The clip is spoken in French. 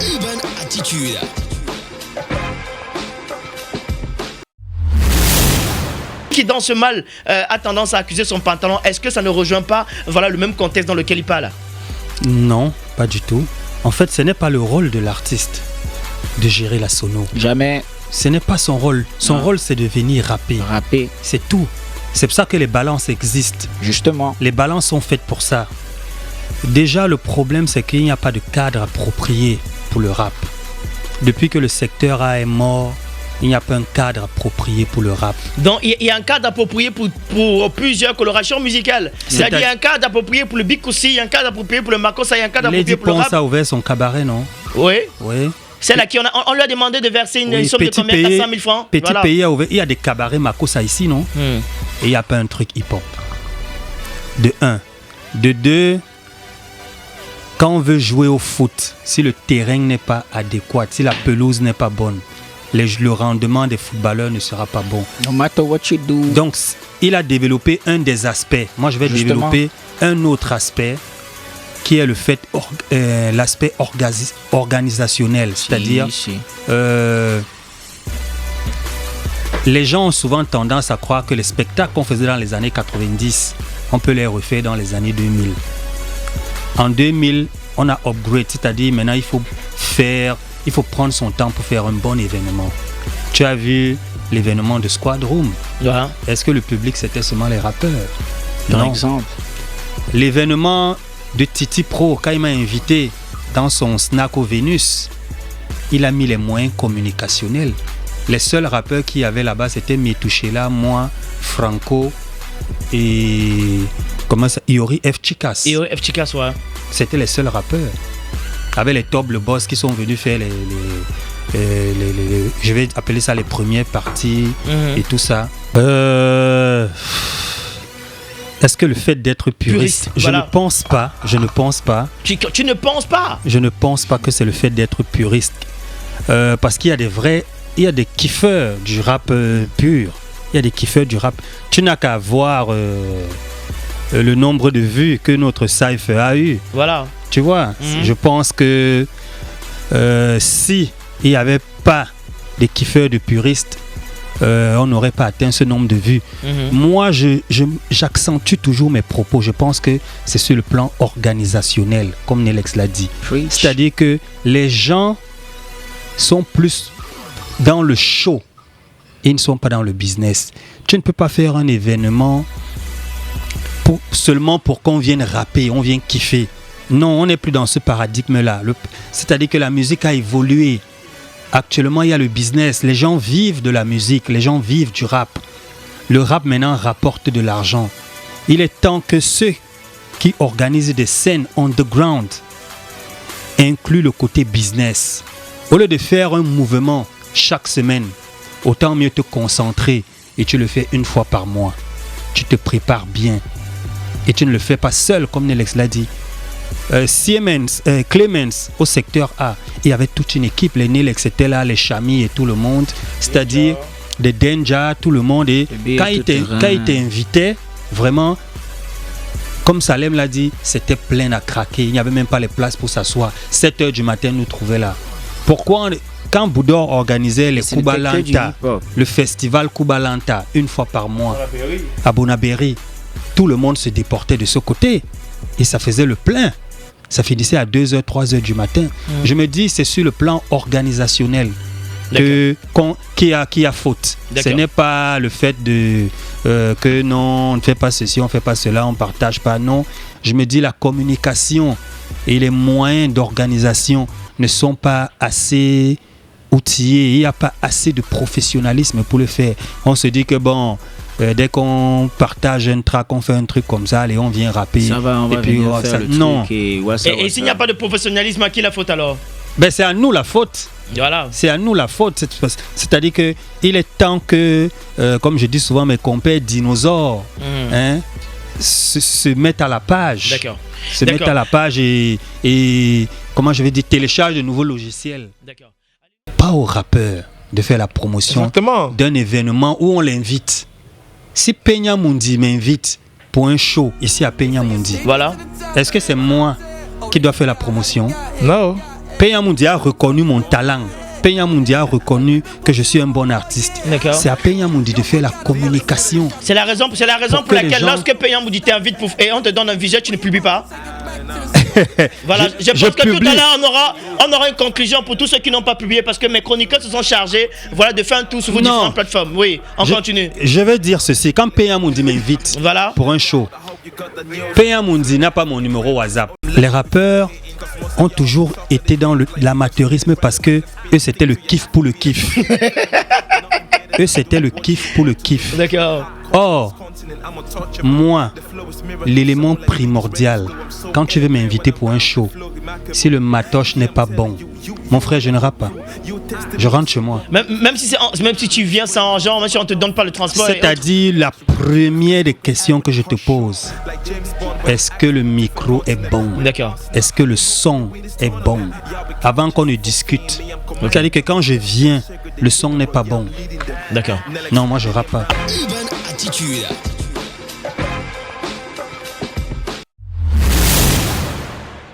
Urban Attitude. Qui dans ce mal a tendance à accuser son pantalon, est-ce que ça ne rejoint pas le même contexte dans lequel il parle? Non, pas du tout. En fait, ce n'est pas le rôle de l'artiste de gérer la sono. Jamais. Ce n'est pas son rôle. Son rôle, c'est de venir rapper. Rapper. C'est tout. C'est pour ça que les balances existent. Justement. Les balances sont faites pour ça. Déjà, le problème, c'est qu'il n'y a pas de cadre approprié pour le rap. Depuis que le secteur A est mort, il n'y a pas un cadre approprié pour le rap. Donc il y a un cadre approprié pour plusieurs colorations musicales. C'est-à-dire il y a un cadre approprié pour le Bikoussi, il y a un cadre approprié pour le Makossa, il y a un cadre approprié pour le rap. Lady Ponce a ouvert son cabaret, non? Oui. Oui. C'est là on lui a demandé de verser une somme de combien? 400 000 francs. Petit pays a ouvert. Il y a des cabarets Makossa ici, non? Et il n'y a pas un truc hip-hop. De un. De deux, quand on veut jouer au foot, si le terrain n'est pas adéquat, si la pelouse n'est pas bonne, le rendement des footballeurs ne sera pas bon. No matter what you do. Donc, il a développé un des aspects. Moi, je vais développer un autre aspect qui est le fait, l'aspect organisationnel. C'est-à-dire, les gens ont souvent tendance à croire que les spectacles qu'on faisait dans les années 90, on peut les refaire dans les années 2000. En 2000, on a upgrade, c'est-à-dire maintenant, il faut prendre son temps pour faire un bon événement. Tu as vu l'événement de Squad Room. Est-ce que le public, c'était seulement les rappeurs? Par exemple. L'événement de Titi Pro, quand il m'a invité dans son snack au Vénus, il a mis les moyens communicationnels. Les seuls rappeurs qu'il y avait là-bas, c'était Metouchela, moi, Franco et Iori F. Chicas. Iori F. Chicas, ouais. C'était les seuls rappeurs. Avec les top, le boss qui sont venus faire je vais appeler ça les premières parties et tout ça. Est-ce que le fait d'être puriste, je ne pense pas. Tu ne penses pas? Je ne pense pas que c'est le fait d'être puriste. Parce qu'il y a il y a des kiffeurs du rap pur. Il y a des kiffeurs du rap. Tu n'as qu'à voir le nombre de vues que notre cypher a eu. Voilà. Tu vois, je pense que si il n'y avait pas des kiffeurs de puristes, on n'aurait pas atteint ce nombre de vues. Moi, j'accentue toujours mes propos. Je pense que c'est sur le plan organisationnel, comme Nelex l'a dit. C'est-à-dire que les gens sont plus dans le show et ils ne sont pas dans le business. Tu ne peux pas faire un événement seulement pour qu'on vienne rapper, on vienne kiffer. Non, on n'est plus dans ce paradigme-là. C'est-à-dire que la musique a évolué. Actuellement, il y a le business. Les gens vivent de la musique. Les gens vivent du rap. Le rap, maintenant, rapporte de l'argent. Il est temps que ceux qui organisent des scènes underground incluent le côté business. Au lieu de faire un mouvement chaque semaine, autant mieux te concentrer et tu le fais une fois par mois. Tu te prépares bien. Et tu ne le fais pas seul, comme Nelex l'a dit. Siemens, Clemens au secteur A, il y avait toute une équipe, les Nelex étaient là, les Chami et tout le monde, c'est-à-dire des Denja, tout le monde. Et quand il t'invitait, vraiment, comme Salem l'a dit, c'était plein à craquer, il n'y avait même pas les places pour s'asseoir. 7h du matin, nous trouvait là. Pourquoi quand Boudor organisait les Kubalanta, le festival Kubalanta, une fois par mois, à Bonabéry, tout le monde se déportait de ce côté et ça faisait le plein. Ça finissait à 2h, 3h du matin. Je me dis, c'est sur le plan organisationnel qui a faute. Ce n'est pas le fait que non, on ne fait pas ceci, on ne fait pas cela, on ne partage pas. Non, je me dis la communication et les moyens d'organisation ne sont pas assez outillés. Il n'y a pas assez de professionnalisme pour le faire. On se dit que bon... dès qu'on partage un track, on fait un truc comme ça, allez, on vient rapper. Ça va, on va venir faire le non. truc. Et s'il n'y a pas de professionnalisme, à qui la faute alors? C'est à nous la faute. Voilà. C'est à nous la faute. C'est-à-dire qu'il est temps que, comme je dis souvent, mes compères dinosaures se mettent à la page. D'accord. Se mettent à la page et comment je vais dire, téléchargent de nouveaux logiciels. D'accord. Pas aux rappeurs de faire la promotion d'un événement où on l'invite. Si Peña Mundi m'invite pour un show ici à Peña Mundi, voilà. Est-ce que c'est moi qui dois faire la promotion? Non. Peña Mundi a reconnu mon talent. Peña Mundi a reconnu que je suis un bon artiste. D'accord. C'est à Peña Mundi de faire la communication. C'est la raison pour laquelle lorsque Peña Mundi t'invite et on te donne un visuel, tu ne publies pas. Voilà, je pense que tout à l'heure on aura une conclusion pour tous ceux qui n'ont pas publié parce que mes chroniqueurs se sont chargés de faire un tour sur vos différentes plateformes. Oui, on continue. Je vais dire ceci, quand Peña Mundi m'invite pour un show, Peña Mundi n'a pas mon numéro WhatsApp. Les rappeurs ont toujours été dans l'amateurisme parce que eux c'était le kiff pour le kiff. Eux c'était le kiff pour le kiff. D'accord. Or, moi, l'élément primordial, quand tu veux m'inviter pour un show, si le matoche n'est pas bon, mon frère, je ne rappe pas. Je rentre chez moi. Même si tu viens sans argent, même si on ne te donne pas le transport. C'est-à-dire la première des questions que je te pose. Est-ce que le micro est bon? D'accord. Est-ce que le son est bon? Avant qu'on ne discute. C'est-à-dire que quand je viens, le son n'est pas bon. D'accord. Non, moi je rappe pas. Attitude.